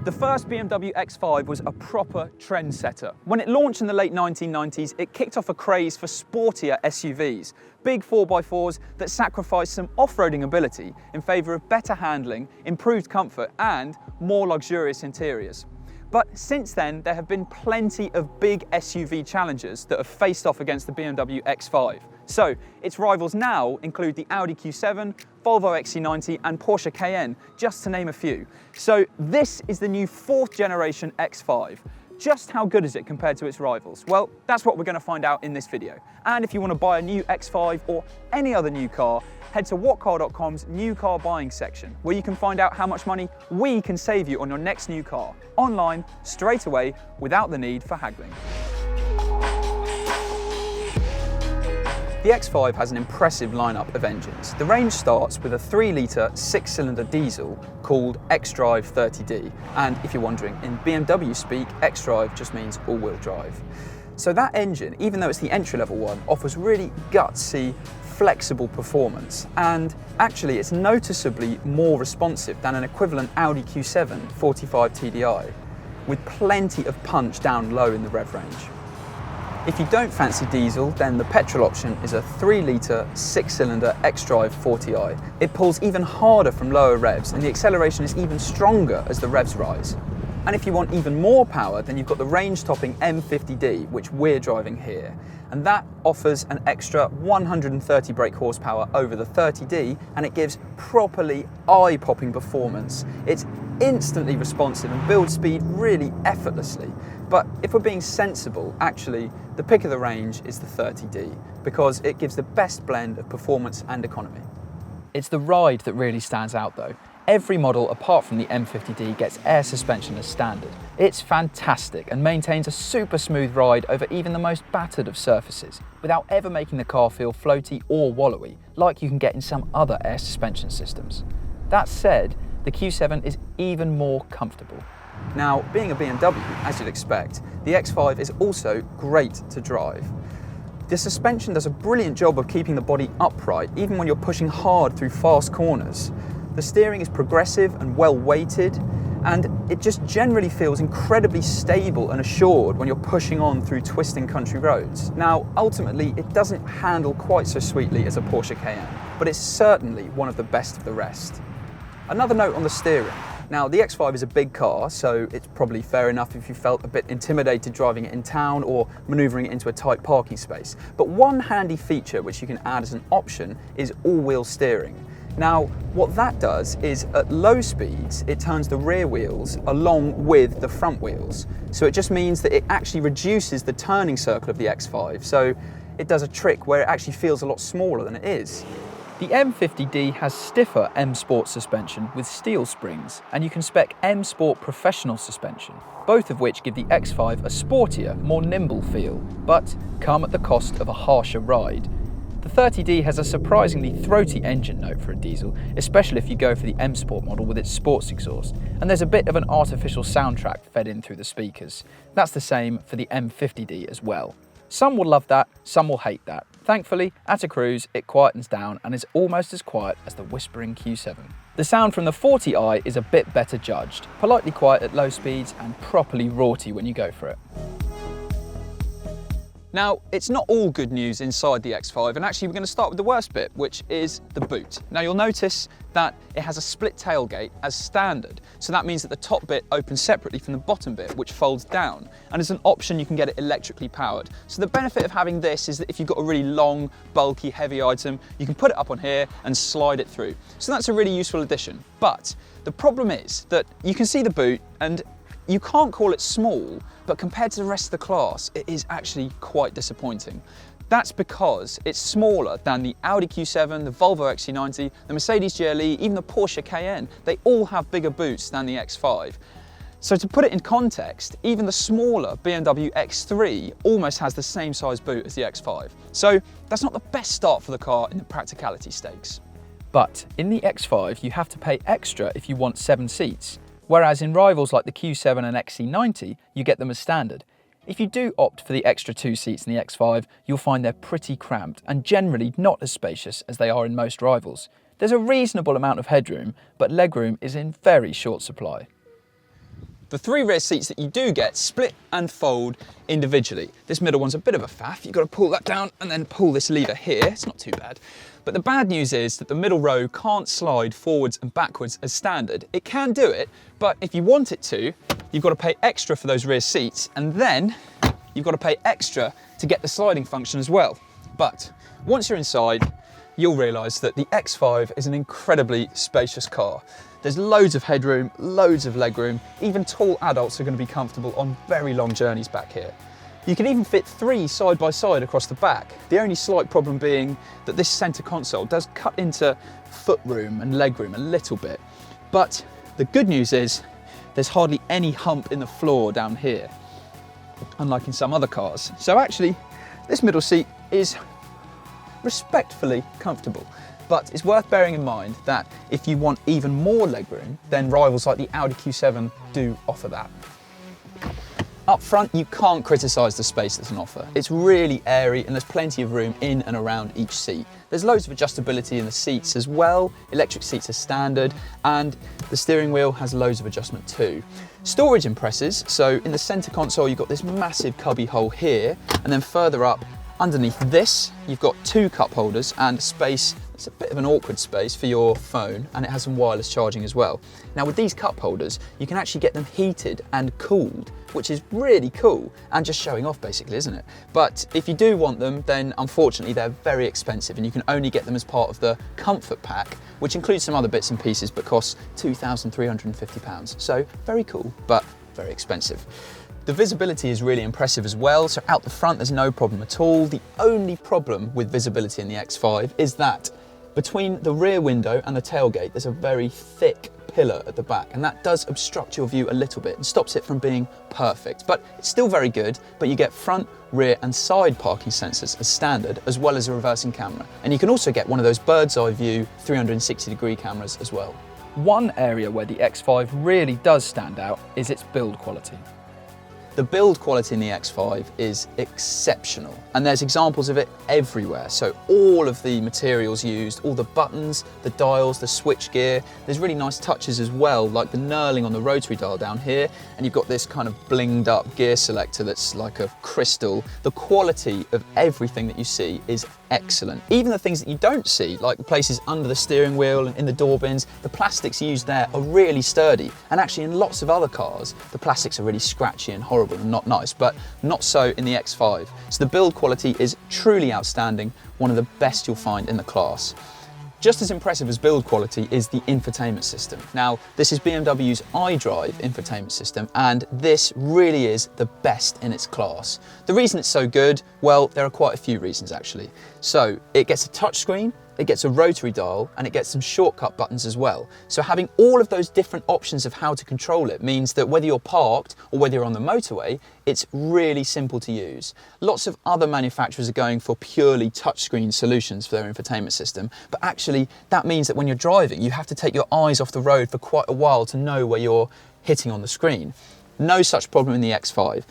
The first BMW X5 was a proper trendsetter. When it launched in the late 1990s, it kicked off a craze for sportier SUVs, big 4x4s that sacrificed some off-roading ability in favour of better handling, improved comfort and more luxurious interiors. But since then, there have been plenty of big SUV challengers that have faced off against the BMW X5. So, its rivals now include the Audi Q7, Volvo XC90 and Porsche Cayenne, just to name a few. So this is the new 4th generation X5. Just how good is it compared to its rivals? Well, that's what we're going to find out in this video. And if you want to buy a new X5 or any other new car, head to whatcar.com's new car buying section, where you can find out how much money we can save you on your next new car, online, straight away, without the need for haggling. The X5 has an impressive lineup of engines. The range starts with a 3-litre 6-cylinder diesel called xDrive 30D. And if you're wondering, in BMW speak, xDrive just means all-wheel drive. So that engine, even though it's the entry-level one, offers really gutsy, flexible performance. And actually, it's noticeably more responsive than an equivalent Audi Q7 45 TDI, with plenty of punch down low in the rev range. If you don't fancy diesel, then the petrol option is a 3-litre 6-cylinder xDrive 40i. It pulls even harder from lower revs and the acceleration is even stronger as the revs rise. And if you want even more power, then you've got the range-topping M50D, which we're driving here. And that offers an extra 130 brake horsepower over the 30D, and it gives properly eye-popping performance. It's instantly responsive and builds speed really effortlessly. But if we're being sensible, actually, the pick of the range is the 30D, because it gives the best blend of performance and economy. It's the ride that really stands out though. Every model apart from the M50D gets air suspension as standard. It's fantastic and maintains a super smooth ride over even the most battered of surfaces, without ever making the car feel floaty or wallowy, like you can get in some other air suspension systems. That said, the Q7 is even more comfortable. Now, being a BMW, as you'd expect, the X5 is also great to drive. The suspension does a brilliant job of keeping the body upright, even when you're pushing hard through fast corners. The steering is progressive and well weighted, and it just generally feels incredibly stable and assured when you're pushing on through twisting country roads. Now, ultimately, it doesn't handle quite so sweetly as a Porsche Cayenne, but it's certainly one of the best of the rest. Another note on the steering. Now, the X5 is a big car, so it's probably fair enough if you felt a bit intimidated driving it in town or manoeuvring it into a tight parking space. But one handy feature which you can add as an option is all-wheel steering. Now, what that does is at low speeds, it turns the rear wheels along with the front wheels. So it just means that it actually reduces the turning circle of the X5. So it does a trick where it actually feels a lot smaller than it is. The M50D has stiffer M Sport suspension with steel springs, and you can spec M Sport Professional suspension, both of which give the X5 a sportier, more nimble feel, but come at the cost of a harsher ride. The 30D has a surprisingly throaty engine note for a diesel, especially if you go for the M Sport model with its sports exhaust, and there's a bit of an artificial soundtrack fed in through the speakers. That's the same for the M50D as well. Some will love that, some will hate that. Thankfully, at a cruise, it quietens down and is almost as quiet as the whispering Q7. The sound from the 40i is a bit better judged, politely quiet at low speeds and properly raughty when you go for it. Now, it's not all good news inside the X5, and actually we're going to start with the worst bit, which is the boot. Now, you'll notice that it has a split tailgate as standard, so that means that the top bit opens separately from the bottom bit, which folds down, and as an option you can get it electrically powered. So the benefit of having this is that if you've got a really long, bulky, heavy item, you can put it up on here and slide it through. So that's a really useful addition. But the problem is that you can see the boot, and you can't call it small, but compared to the rest of the class, it is actually quite disappointing. That's because it's smaller than the Audi Q7, the Volvo XC90, the Mercedes GLE, even the Porsche Cayenne. They all have bigger boots than the X5. So to put it in context, even the smaller BMW X3 almost has the same size boot as the X5. So that's not the best start for the car in the practicality stakes. But in the X5, you have to pay extra if you want 7 seats. Whereas in rivals like the Q7 and XC90, you get them as standard. If you do opt for the extra 2 seats in the X5, you'll find they're pretty cramped and generally not as spacious as they are in most rivals. There's a reasonable amount of headroom, but legroom is in very short supply. The 3 rear seats that you do get split and fold individually. This middle one's a bit of a faff. You've got to pull that down and then pull this lever here. It's not too bad. But the bad news is that the middle row can't slide forwards and backwards as standard. It can do it, but if you want it to, you've got to pay extra for those rear seats, and then you've got to pay extra to get the sliding function as well. But once you're inside, you'll realise that the X5 is an incredibly spacious car. There's loads of headroom, loads of legroom. Even tall adults are going to be comfortable on very long journeys back here. You can even fit 3 side by side across the back. The only slight problem being that this centre console does cut into footroom and legroom a little bit. But the good news is there's hardly any hump in the floor down here, unlike in some other cars. So actually, this middle seat is respectfully comfortable. But it's worth bearing in mind that if you want even more legroom, then rivals like the Audi Q7 do offer that. Up front, you can't criticise the space that's on offer. It's really airy and there's plenty of room in and around each seat. There's loads of adjustability in the seats as well. Electric seats are standard, and the steering wheel has loads of adjustment too. Storage impresses, so in the centre console you've got this massive cubby hole here, and then further up underneath this you've got 2 cup holders and space. It's a bit of an awkward space for your phone, and it has some wireless charging as well. Now with these cup holders, you can actually get them heated and cooled, which is really cool and just showing off basically, isn't it? But if you do want them, then unfortunately they're very expensive, and you can only get them as part of the comfort pack, which includes some other bits and pieces but costs £2,350. So very cool, but very expensive. The visibility is really impressive as well, so out the front there's no problem at all. The only problem with visibility in the X5 is that between the rear window and the tailgate there's a very thick pillar at the back, and that does obstruct your view a little bit and stops it from being perfect. But it's still very good, but you get front, rear and side parking sensors as standard, as well as a reversing camera. And you can also get one of those bird's eye view 360-degree cameras as well. One area where the X5 really does stand out is its build quality. The build quality in the X5 is exceptional, and there's examples of it everywhere. So all of the materials used, all the buttons, the dials, the switch gear, there's really nice touches as well, like the knurling on the rotary dial down here, and you've got this kind of blinged up gear selector that's like a crystal. The quality of everything that you see is excellent. Even the things that you don't see, like the places under the steering wheel and in the door bins, the plastics used there are really sturdy. And actually in lots of other cars, the plastics are really scratchy and horrible and not nice, but not so in the X5. So the build quality is truly outstanding, one of the best you'll find in the class. Just as impressive as build quality is the infotainment system. Now, this is BMW's iDrive infotainment system, and this really is the best in its class. The reason it's so good, well, there are quite a few reasons actually. So it gets a touchscreen, it gets a rotary dial, and it gets some shortcut buttons as well. So having all of those different options of how to control it means that whether you're parked or whether you're on the motorway, it's really simple to use. Lots of other manufacturers are going for purely touchscreen solutions for their infotainment system, but actually that means that when you're driving, you have to take your eyes off the road for quite a while to know where you're hitting on the screen. No such problem in the X5.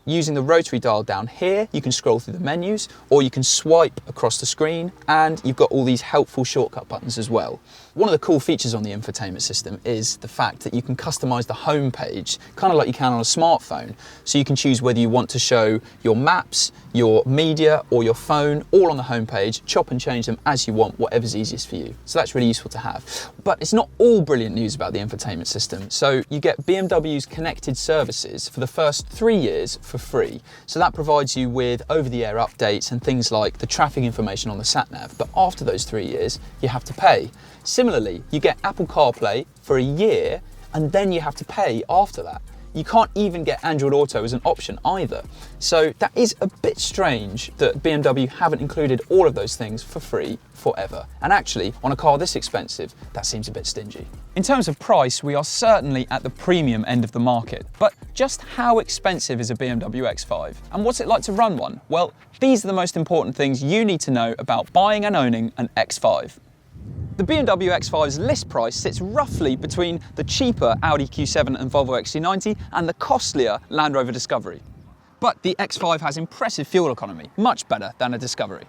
Using the rotary dial down here, you can scroll through the menus, or you can swipe across the screen, and you've got all these helpful shortcut buttons as well. One of the cool features on the infotainment system is the fact that you can customize the home page, kind of like you can on a smartphone. So you can choose whether you want to show your maps, your media, or your phone, all on the home page, chop and change them as you want, whatever's easiest for you. So that's really useful to have. But it's not all brilliant news about the infotainment system. So you get BMW's connected services for the first 3 years for free. So that provides you with over-the-air updates and things like the traffic information on the sat-nav. But after those 3 years, you have to pay. Similarly, you get Apple CarPlay for a year, and then you have to pay after that. You can't even get Android Auto as an option either. So that is a bit strange that BMW haven't included all of those things for free forever. And actually, on a car this expensive, that seems a bit stingy. In terms of price, we are certainly at the premium end of the market. But just how expensive is a BMW X5? And what's it like to run one? Well, these are the most important things you need to know about buying and owning an X5. The BMW X5's list price sits roughly between the cheaper Audi Q7 and Volvo XC90 and the costlier Land Rover Discovery. But the X5 has impressive fuel economy, much better than a Discovery.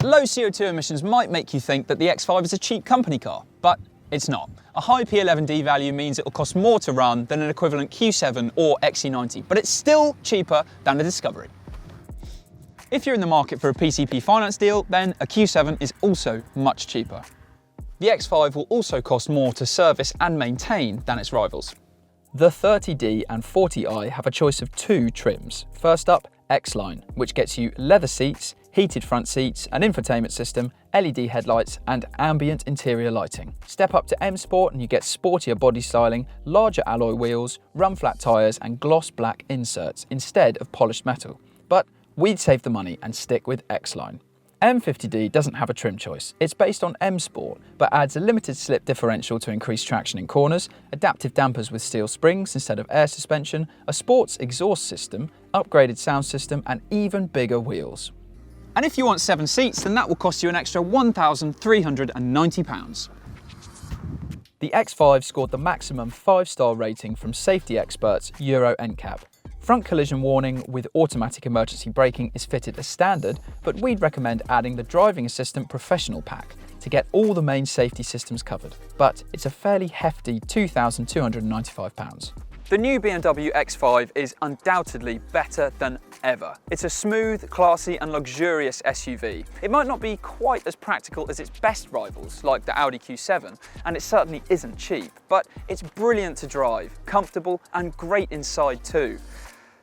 Low CO2 emissions might make you think that the X5 is a cheap company car, but It's not. A high P11D value means it will cost more to run than an equivalent Q7 or XC90, but it's still cheaper than the Discovery. If you're in the market for a PCP finance deal, then a Q7 is also much cheaper. The X5 will also cost more to service and maintain than its rivals. The 30D and 40i have a choice of two trims. First up, X-Line, which gets you leather seats, heated front seats, an infotainment system, LED headlights and ambient interior lighting. Step up to M Sport and you get sportier body styling, larger alloy wheels, run-flat tyres and gloss black inserts instead of polished metal. But we'd save the money and stick with X-Line. M50D doesn't have a trim choice. It's based on M Sport, but adds a limited slip differential to increase traction in corners, adaptive dampers with steel springs instead of air suspension, a sports exhaust system, upgraded sound system, and even bigger wheels. And if you want 7 seats, then that will cost you an extra £1,390. The X5 scored the maximum 5-star rating from safety experts Euro NCAP. Front collision warning with automatic emergency braking is fitted as standard, but we'd recommend adding the Driving Assistant Professional Pack to get all the main safety systems covered. But it's a fairly hefty £2,295. The new BMW X5 is undoubtedly better than ever. It's a smooth, classy and luxurious SUV. It might not be quite as practical as its best rivals, like the Audi Q7, and it certainly isn't cheap, but it's brilliant to drive, comfortable and great inside too.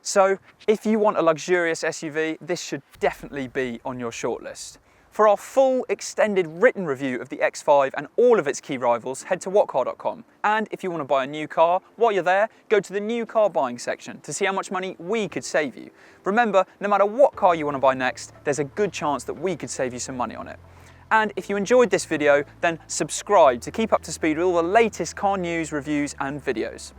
So if you want a luxurious SUV, this should definitely be on your shortlist. For our full extended written review of the X5 and all of its key rivals, head to whatcar.com. And if you want to buy a new car, while you're there, go to the new car buying section to see how much money we could save you. Remember, no matter what car you want to buy next, there's a good chance that we could save you some money on it. And if you enjoyed this video, then subscribe to keep up to speed with all the latest car news, reviews and videos.